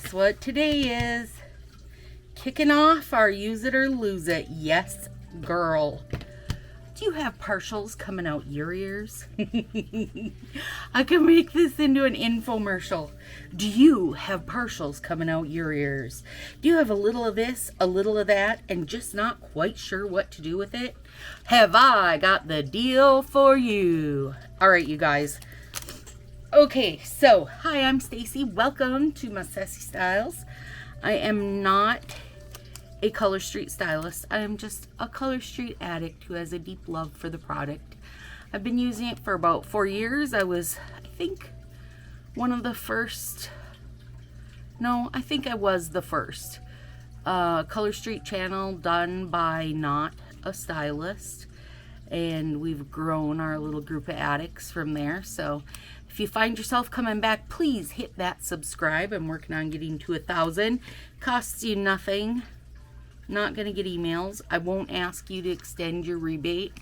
guess what today is? Kicking off our use it or lose it. Yes, girl. Do you have partials coming out your ears? I can make this into an infomercial. Do you have partials coming out your ears? Do you have a little of this, a little of that, and just not quite sure what to do with it? Have I got the deal for you? All right, you guys. Okay, so hi, I'm Stacy. Welcome to my Sassy Styles. I am not a Color Street stylist. I am just a Color Street addict who has a deep love for the product. I've been using it for about 4 years. I was, I think, one of the first. No, I think I was the first Color Street channel done by not a stylist. And we've grown our little group of addicts from there. So if you find yourself coming back, please hit that subscribe. I'm working on getting to 1,000. Costs you nothing. Not going to get emails. I won't ask you to extend your rebate.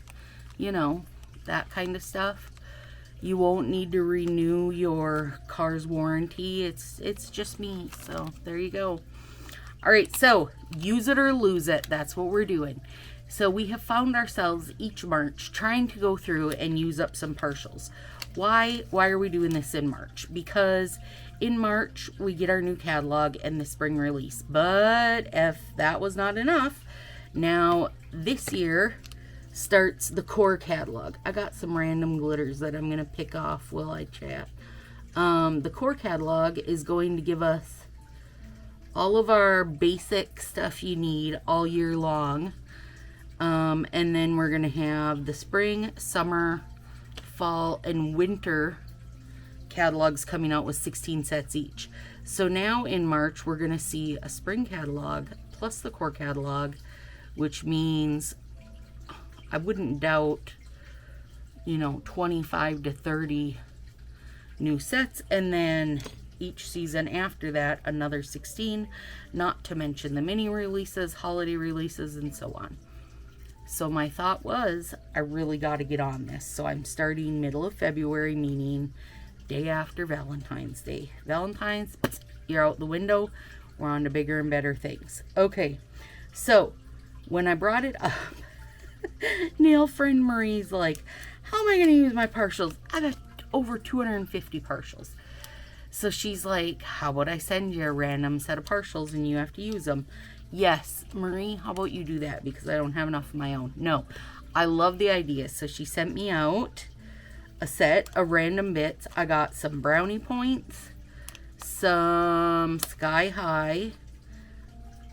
You know, that kind of stuff. You won't need to renew your car's warranty. It's just me. So there you go. All right, so use it or lose it. That's what we're doing. So we have found ourselves each March trying to go through and use up some partials. Why are we doing this in March? Because in March we get our new catalog and the spring release. But if that was not enough, now this year starts the core catalog. I got some random glitters that I'm going to pick off while I chat. The core catalog is going to give us all of our basic stuff you need all year long. And then we're going to have the spring, summer, fall, and winter catalogs coming out with 16 sets each. So now in March, we're going to see a spring catalog plus the core catalog, which means I wouldn't doubt, 25 to 30 new sets. And then each season after that, another 16, not to mention the mini releases, holiday releases, and so on. So my thought was, I really got to get on this. So I'm starting middle of February, meaning day after Valentine's Day. Valentine's, you're out the window. We're on to bigger and better things. Okay, so when I brought it up, nail friend Marie's like, how am I going to use my partials? I got over 250 partials. So she's like, how about I send you a random set of partials and you have to use them? Yes, Marie, how about you do that? Because I don't have enough of my own. No, I love the idea. So she sent me out a set of random bits. I got some brownie points, some sky high,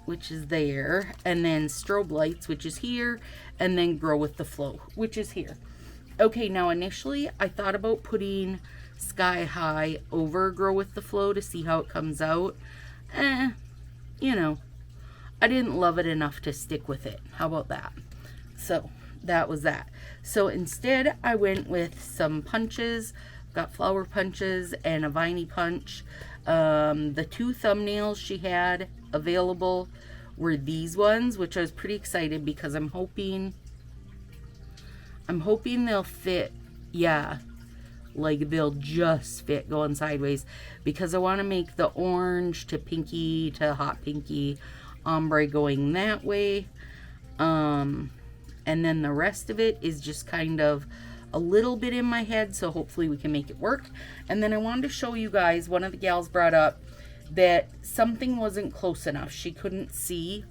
which is there, and then strobe lights, which is here, and then grow with the flow, which is here. Okay, now initially I thought about putting sky high over grow with the flow to see how it comes out. I didn't love it enough to stick with it. How about that? So that was that. So instead I went with some punches. Got flower punches and a viney punch. The two thumbnails she had available were these ones, which I was pretty excited because I'm hoping they'll fit. Yeah, like they'll just fit going sideways, because I want to make the orange to pinky to hot pinky ombre going that way, and then the rest of it is just kind of a little bit in my head, so hopefully we can make it work. And then I wanted to show you guys, one of the gals brought up that something wasn't close enough, she couldn't see,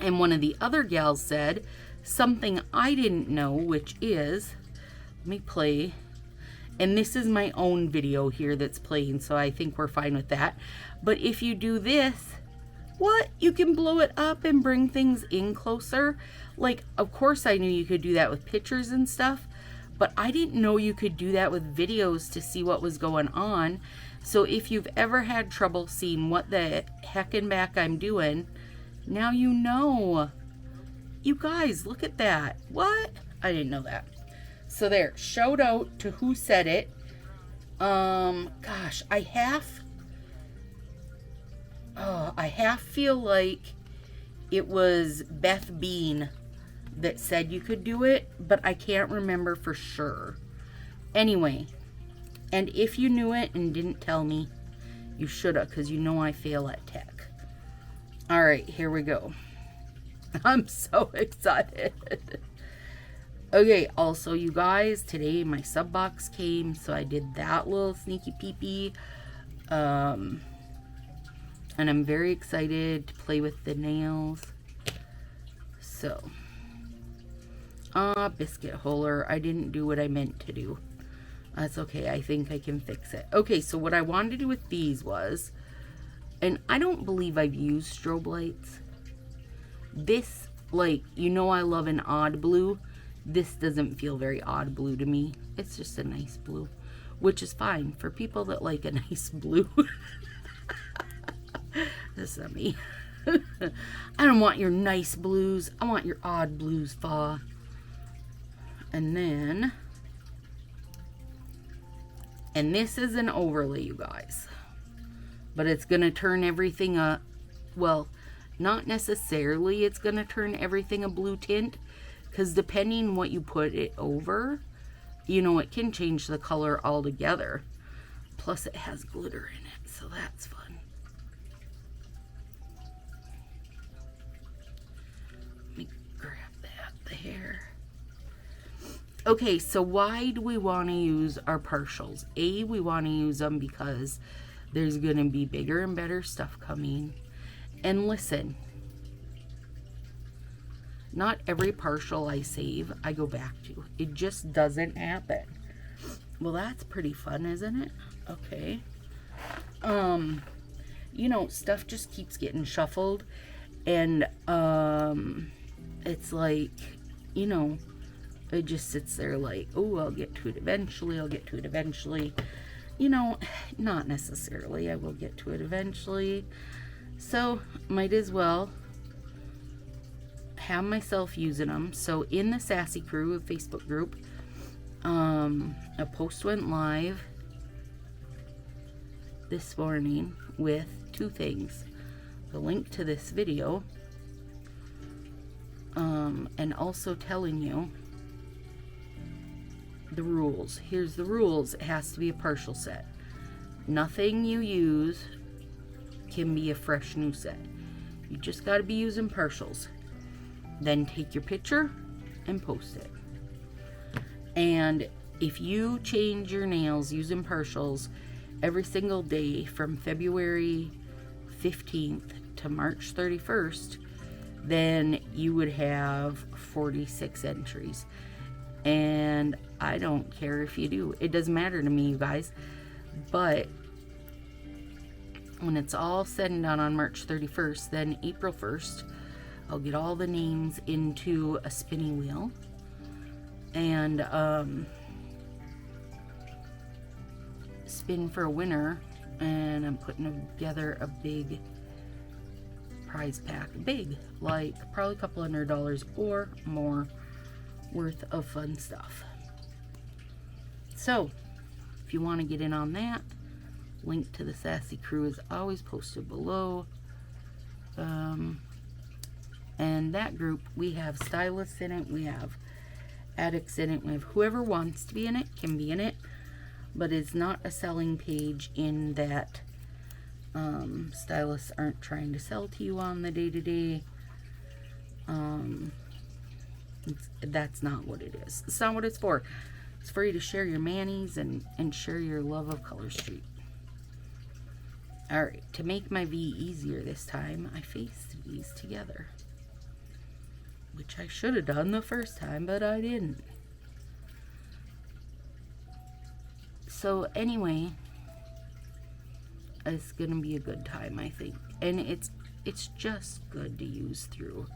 and one of the other gals said something I didn't know, which is, let me play, and this is my own video here that's playing, so I think we're fine with that. But if you do this, you can blow it up and bring things in closer. Like, of course I knew you could do that with pictures and stuff, but I didn't know you could do that with videos to see what was going on. So if you've ever had trouble seeing what the heck and back I'm doing, now you know. You guys, look at that. What? I didn't know that. So there, shout out to who said it. Gosh, I half feel like it was Beth Bean that said you could do it, but I can't remember for sure. Anyway, and if you knew it and didn't tell me, You shoulda, because you know I fail at tech. All right, here we go. I'm so excited. Okay, also, you guys, today my sub box came, so I did that little sneaky peepee. And I'm very excited to play with the nails. So, biscuit holder. I didn't do what I meant to do. That's okay. I think I can fix it. Okay, so what I wanted to do with these was, and I don't believe I've used strobe lights. This, like, you know I love an odd blue. This doesn't feel very odd blue to me. It's just a nice blue, which is fine for people that like a nice blue. This is me. I don't want your nice blues. I want your odd blues, fa. And then, and this is an overlay, you guys. But it's going to turn everything a, well, not necessarily it's going to turn everything a blue tint. Because depending what you put it over, you know, it can change the color altogether. Plus it has glitter in it, so that's fun. Let me grab that there. Okay, so why do we want to use our partials? A, we want to use them because there's going to be bigger and better stuff coming. And listen, not every partial I save, I go back to. It just doesn't happen. Well, that's pretty fun, isn't it? Okay. You know, stuff just keeps getting shuffled. And, it's like, you know, it just sits there like, oh, I'll get to it eventually. I'll get to it eventually. You know, not necessarily. I will get to it eventually. So, might as well have myself using them. So in the Sassy Crew, a Facebook group, a post went live this morning with two things: the link to this video, and also telling you the rules. Here's the rules. It has to be a partial set. Nothing you use can be a fresh new set. You just got to be using partials. Then take your picture and post it. And if you change your nails using partials every single day from February 15th to March 31st, then you would have 46 entries. And I don't care if you do. It doesn't matter to me, you guys. But when it's all said and done on March 31st, then April 1st, I'll get all the names into a spinning wheel, and spin for a winner, and I'm putting together a big prize pack. Big, like probably a couple $100 or more worth of fun stuff. So, if you want to get in on that, link to the Sassy Crew is always posted below. And that group, we have stylists in it, we have addicts in it, we have whoever wants to be in it can be in it, but it's not a selling page in that stylists aren't trying to sell to you on the day-to-day. That's not what it is. It's not what it's for. It's for you to share your manis and share your love of Color Street. Alright, to make my V easier this time, I faced these together. Which I should have done the first time, but I didn't. So anyway, it's going to be a good time, I think. And it's just good to use through.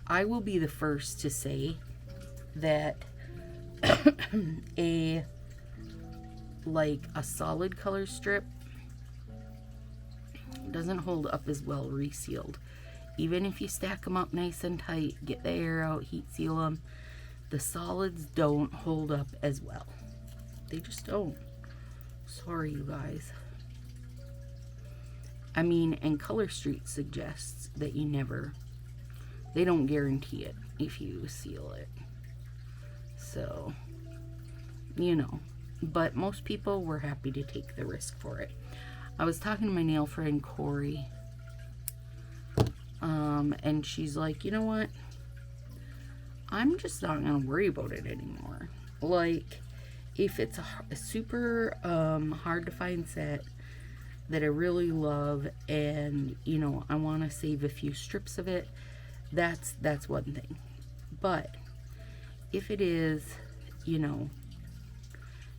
I will be the first to say that a solid color strip doesn't hold up as well resealed. Even if you stack them up nice and tight, get the air out, heat seal them, the solids don't hold up as well. They just don't. Sorry, you guys. I mean, and Color Street suggests that you never, they don't guarantee it if you seal it. So, you know, but most people were happy to take the risk for it. I was talking to my nail friend Corey, and she's like, you know what? I'm just not gonna worry about it anymore. Like, if it's a super hard to find set that I really love, and you know, I want to save a few strips of it, that's one thing. But if it is, you know,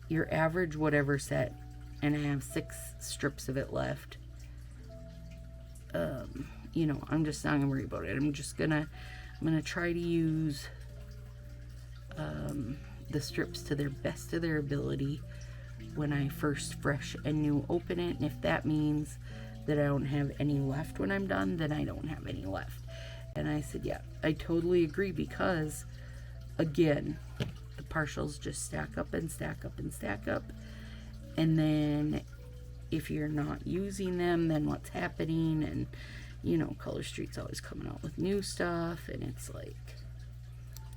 your average whatever set, and I have 6 strips of it left, you know, I'm just not gonna worry about it. I'm gonna try to use the strips to their best of their ability when I first fresh and new open it. And if that means that I don't have any left when I'm done, then I don't have any left. And I said, yeah, I totally agree, because again, the partials just stack up and stack up and stack up. And then if you're not using them, then what's happening? And you know, Color Street's always coming out with new stuff, and it's like,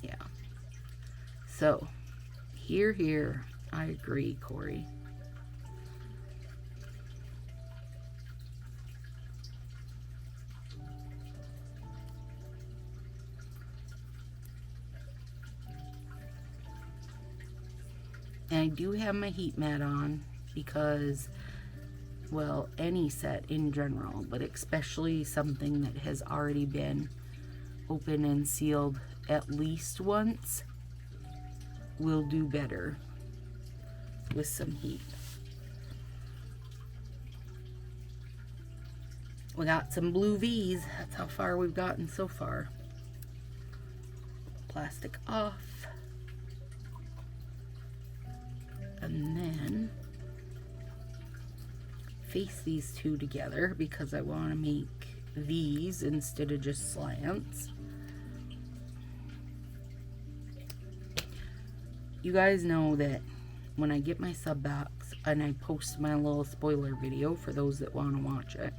yeah. So, here, I agree, Corey. And I do have my heat mat on because, well, any set in general, but especially something that has already been open and sealed at least once, will do better with some heat. We got some blue V's. That's how far we've gotten so far. Plastic off. And then face these two together because I want to make V's instead of just slants. You guys know that when I get my sub box and I post my little spoiler video for those that want to watch it,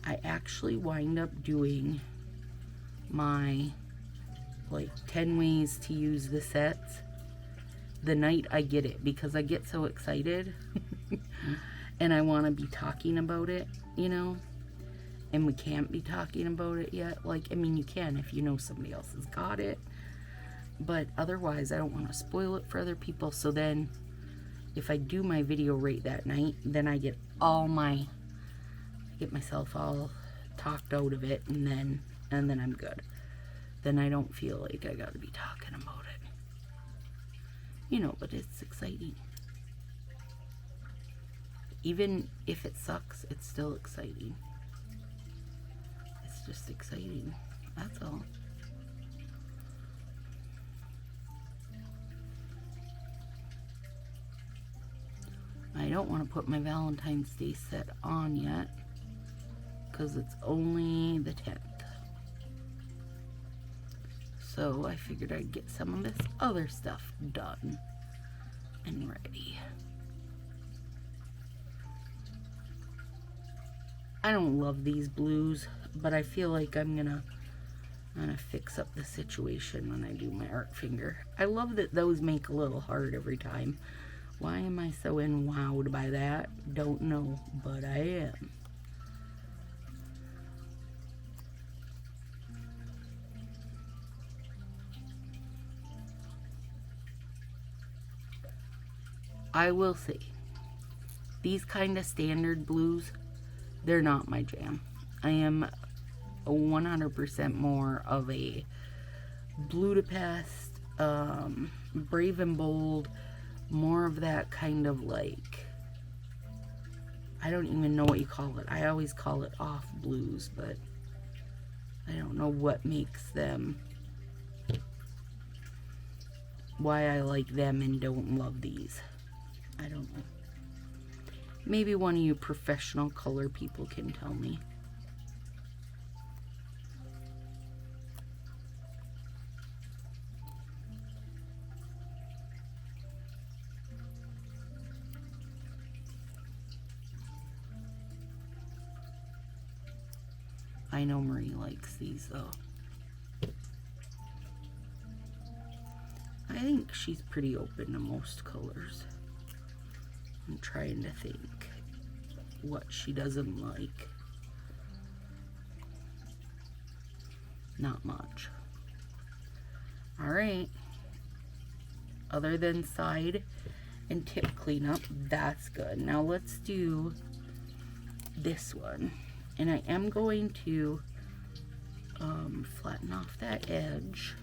I actually wind up doing my like 10 ways to use the sets the night I get it, because I get so excited and I want to be talking about it, you know, and we can't be talking about it yet. Like, I mean, you can if you know somebody else has got it, but otherwise I don't want to spoil it for other people. So then if I do my video right that night, then I get myself all talked out of it, and then I'm good. Then I don't feel like I gotta be talking about it, you know. But it's exciting. Even if it sucks, it's still exciting. It's just exciting, that's all. I don't want to put my Valentine's Day set on yet because it's only the 10th. So I figured I'd get some of this other stuff done and ready. I don't love these blues, but I feel like I'm gonna fix up the situation when I do my art finger. I love that those make a little heart every time. Why am I so wowed by that? Don't know, but I am. I will say, these kind of standard blues, they're not my jam. I am 100% more of a Budapest, Brave and Bold, more of that kind of like, I don't even know what you call it. I always call it off blues, but I don't know what makes them, why I like them and don't love these. I don't know. Maybe one of you professional color people can tell me. I know Marie likes these though. I think she's pretty open to most colors. I'm trying to think. what she doesn't like. Not much. All right. Other than side and tip cleanup, that's good. Now let's do this one. And I am going to flatten off that edge.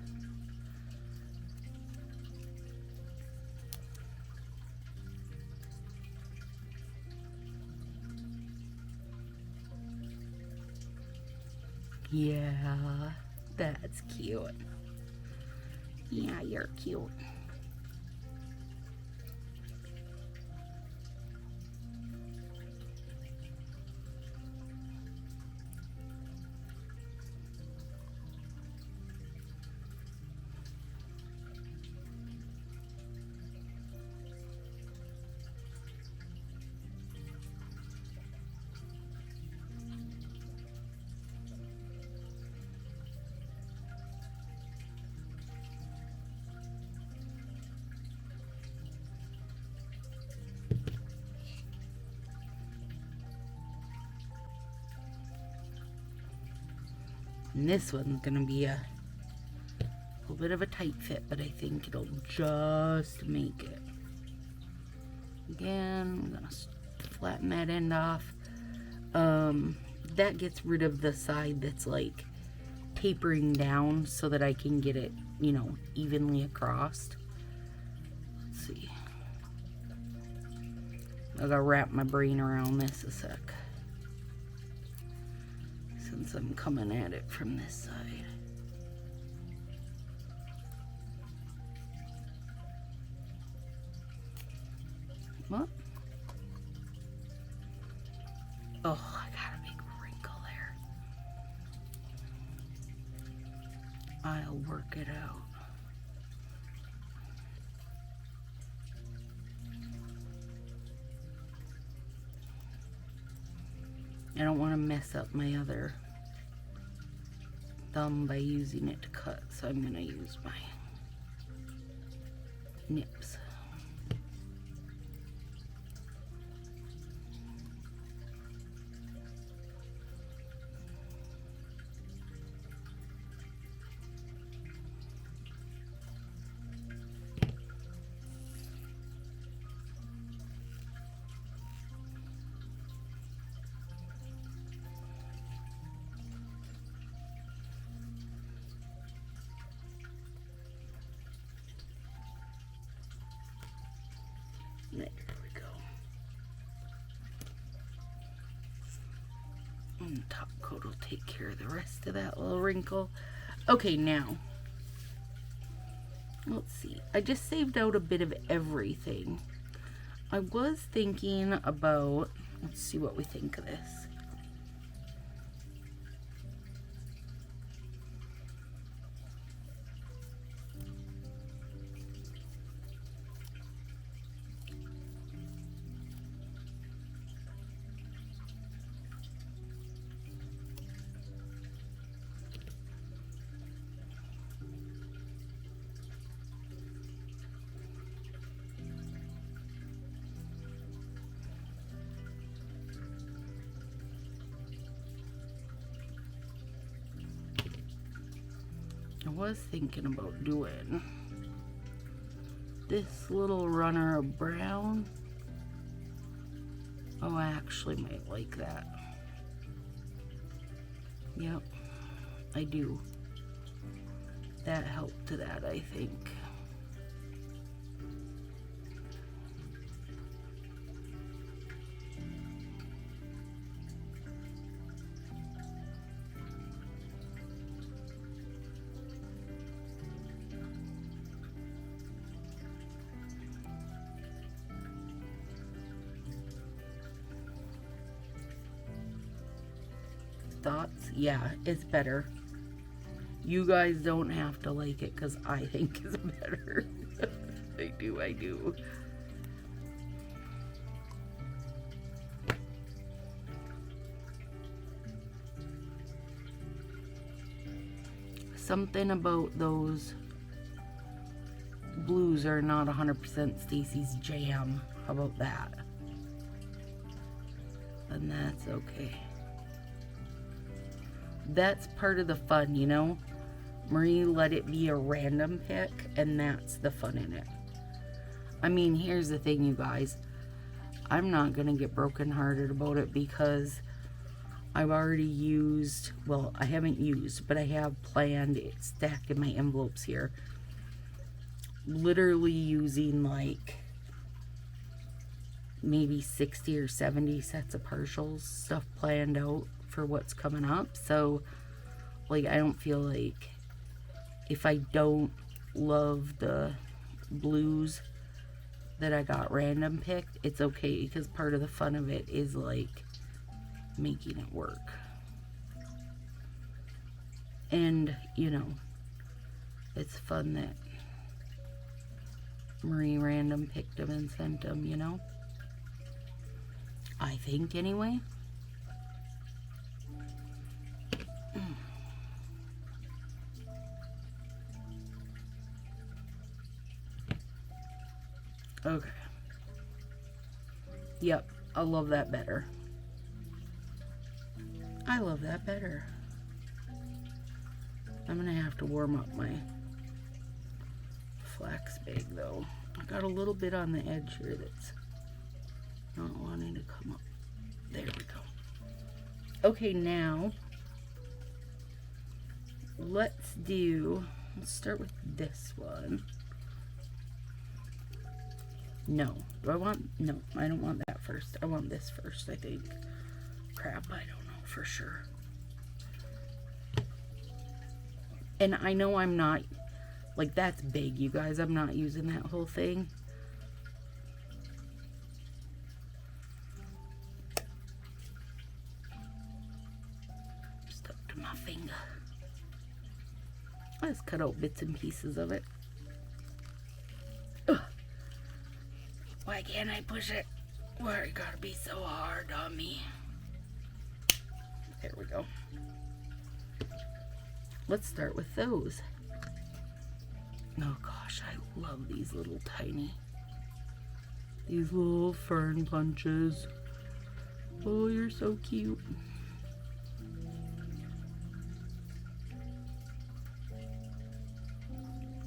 Yeah, that's cute. Yeah, you're cute. And this one's gonna be a little bit of a tight fit, but I think it'll just make it. Again, I'm gonna flatten that end off. That gets rid of the side that's like tapering down so that I can get it, you know, evenly across. Let's see. I gotta wrap my brain around this a sec, since I'm coming at it from this side. What? Oh, I got a big wrinkle there. I'll work it out. I don't want to mess up my other thumb by using it to cut, so I'm going to use my nips. There we go. And the top coat will take care of the rest of that little wrinkle. Okay, now, let's see. I just saved out a bit of everything. I was thinking about, let's see what we think of this. I was thinking about doing this little runner of brown. Oh, I actually might like that. Yep, I do. That helped to that, I think. Thoughts? Yeah, it's better. You guys don't have to like it because I think it's better. I do. Something about those blues are not 100% Stacy's jam. How about that? and that's okay. That's part of the fun, you know? Marie let it be a random pick, and that's the fun in it. I mean, here's the thing, you guys. I'm not going to get brokenhearted about it because I've already used, well, I haven't used, but I have planned it stacked in my envelopes here. Literally using like maybe 60 or 70 sets of partials, stuff planned out for what's coming up. So, like, I don't feel like if I don't love the blues that I got random picked, it's okay, because part of the fun of it is like making it work. And, you know, it's fun that Marie random picked them and sent them, you know? I think, anyway. Okay. Yep, I love that better. I love that better. I'm gonna have to warm up my flax bag though. I got a little bit on the edge here that's not wanting to come up. There we go. Okay, now let's start with this one. No, I don't want that first. I want this first, I think. Crap, I don't know for sure. And I know I'm not, like, that's big, you guys. I'm not using that whole thing. Stuck to my finger. Let's cut out bits and pieces of it. Ugh. Why can't I push it? Why it gotta be so hard on me? There we go. Let's start with those. Oh gosh, I love these little these little fern bunches. Oh, you're so cute.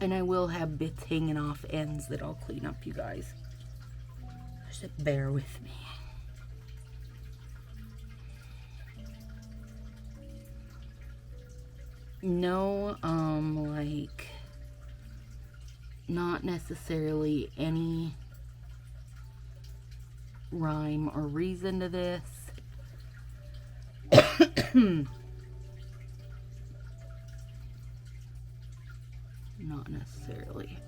And I will have bits hanging off ends that I'll clean up, you guys. Just bear with me. No, like, not necessarily any rhyme or reason to this. Not necessarily.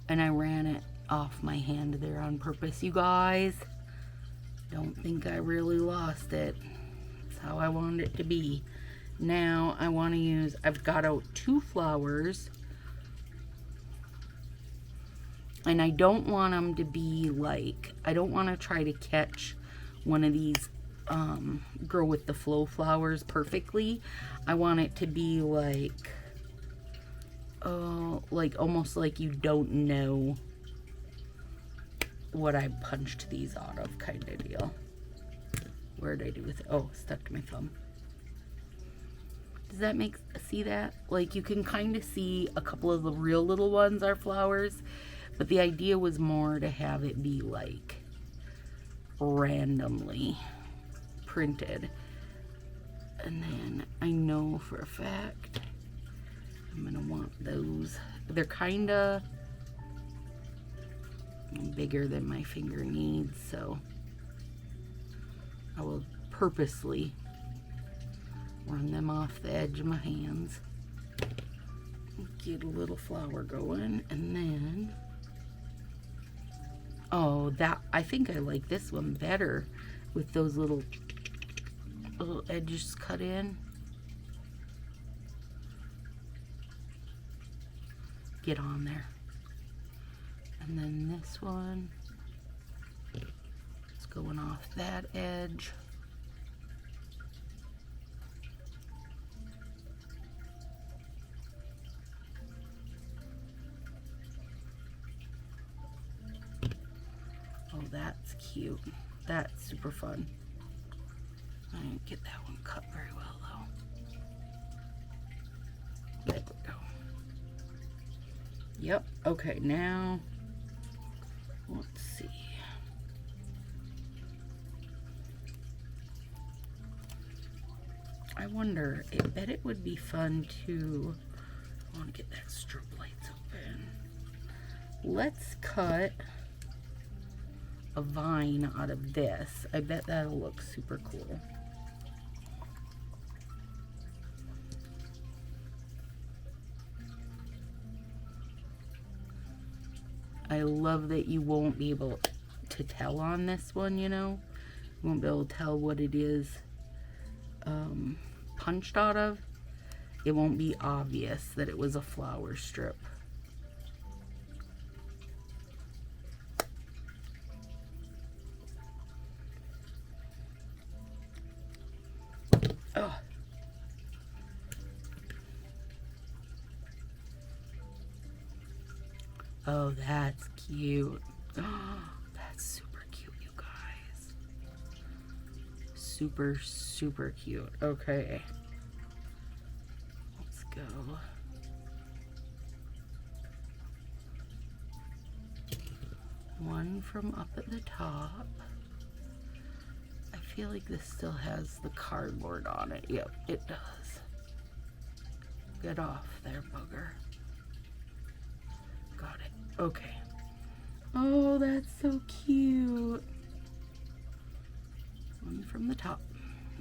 And I ran it off my hand there on purpose, you guys. Don't think I really lost it. That's how I wanted it to be. Now I want to use, I've got out 2 flowers. And I don't want them to be like, I don't want to try to catch one of these grow with the flow flowers perfectly. I want it to be like, like almost like you don't know what I punched these out of kind of deal. Where did I do with it? Oh, stuck to my thumb. Does that see that? Like you can kind of see a couple of the real little ones are flowers, but the idea was more to have it be like randomly printed. And then I know for a fact I'm gonna want those. They're kind of bigger than my finger needs, so I will purposely run them off the edge of my hands. Get a little flower going, and then I think I like this one better with those little edges cut in. Get on there. And then this one, it's going off that edge. that's cute. That's super fun. I didn't get that one cut very well though. There we go. Yep, okay, now let's see. I wonder, I bet it would be fun to, I want to get that strobe lights open. Let's cut a vine out of this. I bet that'll look super cool. I love that you won't be able to tell on this one, you know. You won't be able to tell what it is punched out of. It won't be obvious that it was a flower strip. Oh. Oh, that's cute. Oh, that's super cute, you guys. Super, super cute. Okay. Let's go. One from up at the top. I feel like this still has the cardboard on it. Yep, it does. Get off there, bugger. Got it. Okay. Oh, that's so cute. One from the top,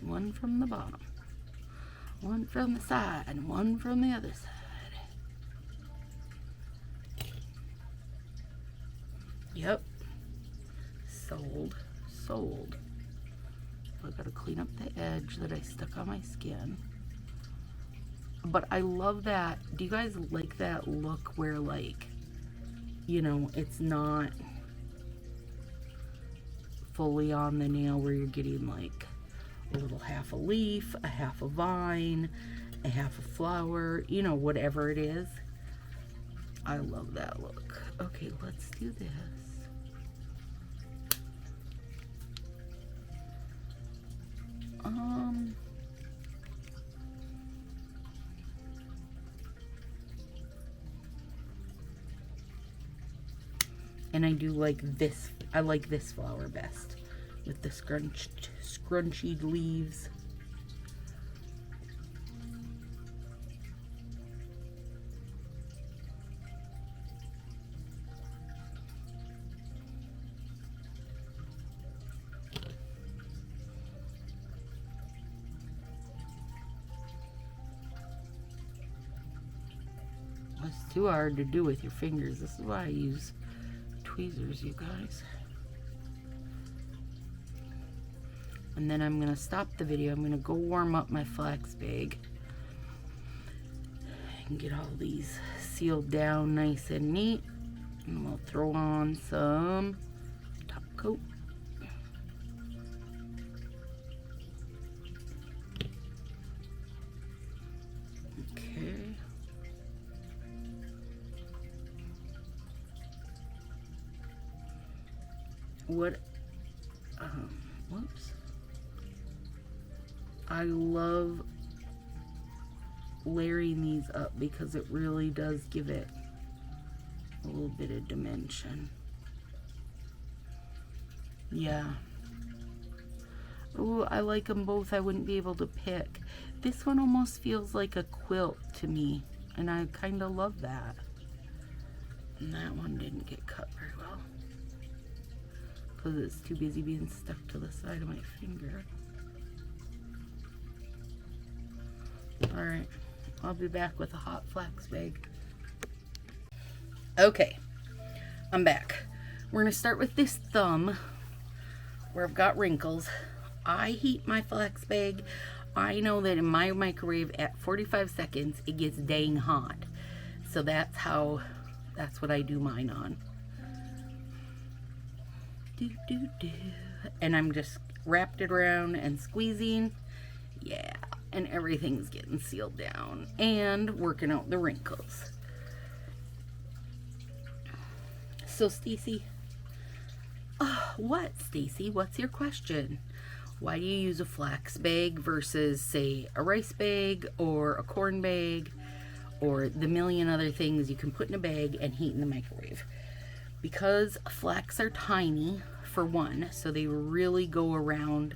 one from the bottom, one from the side, and one from the other side. Yep. Sold. Sold. So I gotta clean up the edge that I stuck on my skin. But I love that. Do you guys like that look where, like, you know, it's not fully on the nail, where you're getting like a little half a leaf, a half a vine, a half a flower, you know, whatever it is. I love that look. Okay, let's do this. And I do like this. I like this flower best with the scrunched leaves. It's too hard to do with your fingers. This is why I use tweezers, you guys. And then I'm gonna stop the video. I'm gonna go warm up my flax bag and get all these sealed down nice and neat. And we'll throw on some top coat. Okay. What, whoops. I love layering these up because it really does give it a little bit of dimension. Yeah. Ooh, I like them both. I wouldn't be able to pick. This one almost feels like a quilt to me, and I kind of love that. And that one didn't get cut very well, because it's too busy being stuck to the side of my finger. Alright, I'll be back with a hot flax bag. Okay, I'm back. We're going to start with this thumb, where I've got wrinkles. I heat my flax bag. I know that in my microwave at 45 seconds, it gets dang hot. So that's what I do mine on. And I'm just wrapped it around and squeezing. Yeah, and everything's getting sealed down and working out the wrinkles. So Stacy, oh, what, Stacy? What's your question? Why do you use a flax bag versus, say, a rice bag or a corn bag or the million other things you can put in a bag and heat in the microwave? Because flax are tiny, for one, so they really go around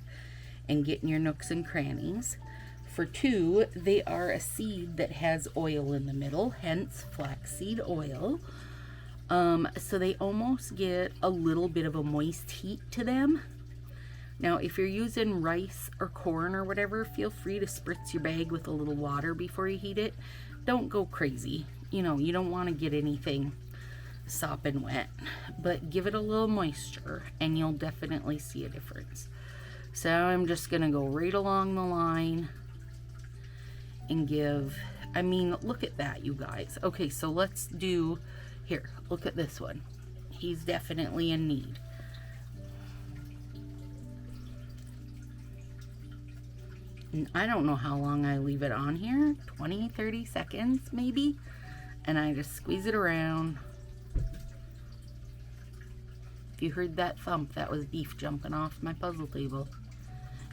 and get in your nooks and crannies. For two, they are a seed that has oil in the middle, hence flaxseed oil. So they almost get a little bit of a moist heat to them. Now, if you're using rice or corn or whatever, feel free to spritz your bag with a little water before you heat it. Don't go crazy. You know, you don't want to get anything sopping wet, but give it a little moisture and you'll definitely see a difference. So I'm just going to go right along the line and give, I mean, look at that, you guys. Okay, so let's do, here, look at this one. He's definitely in need. And I don't know how long I leave it on here, 20, 30 seconds maybe, and I just squeeze it around. If you heard that thump, that was beef jumping off my puzzle table.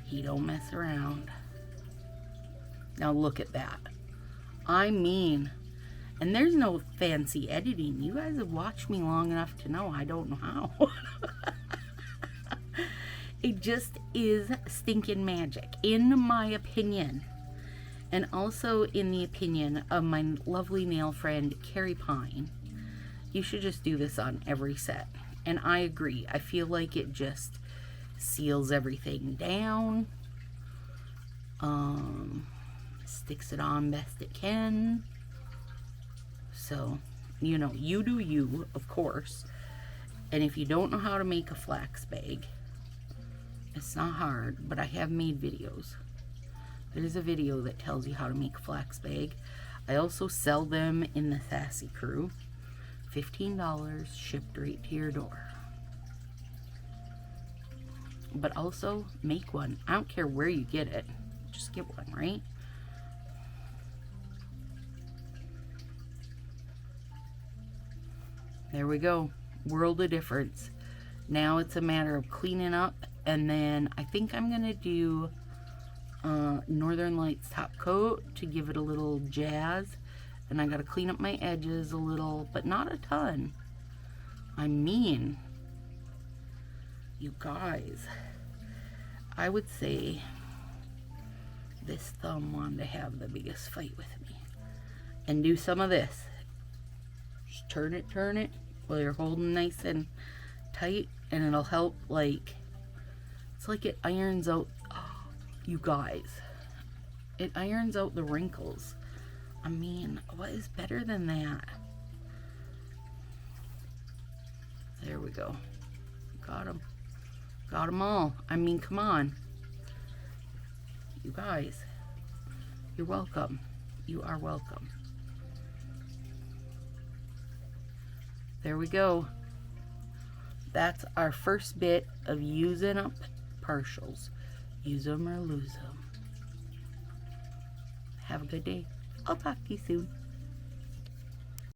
He don't mess around. Now look at that. I mean, and there's no fancy editing. You guys have watched me long enough to know I don't know how. It just is stinking magic, in my opinion. And also in the opinion of my lovely nail friend, Carrie Pine. You should just do this on every set. And I agree. I feel like it just seals everything down. Sticks it on best it can. So, you know, you do you, of course. And if you don't know how to make a flax bag, it's not hard, but I have made videos. There's a video that tells you how to make a flax bag. I also sell them in the Sassy crew. $15 shipped right to your door. But also make one. I don't care where you get it. Just get one, right? There we go. World of difference. Now it's a matter of cleaning up, and then I think I'm gonna do Northern Lights top coat to give it a little jazz. And I gotta clean up my edges a little, but not a ton. I mean, you guys, I would say this thumb wanted to have the biggest fight with me. And do some of this. Just turn it while you're holding nice and tight, and it'll help, like, it's like it irons out, oh, you guys, it irons out the wrinkles. I mean, what is better than that? There we go. Got them. Got them all. I mean, come on. You guys, you're welcome. You are welcome. There we go. That's our first bit of using up partials. Use them or lose them. Have a good day. I'll talk to you soon.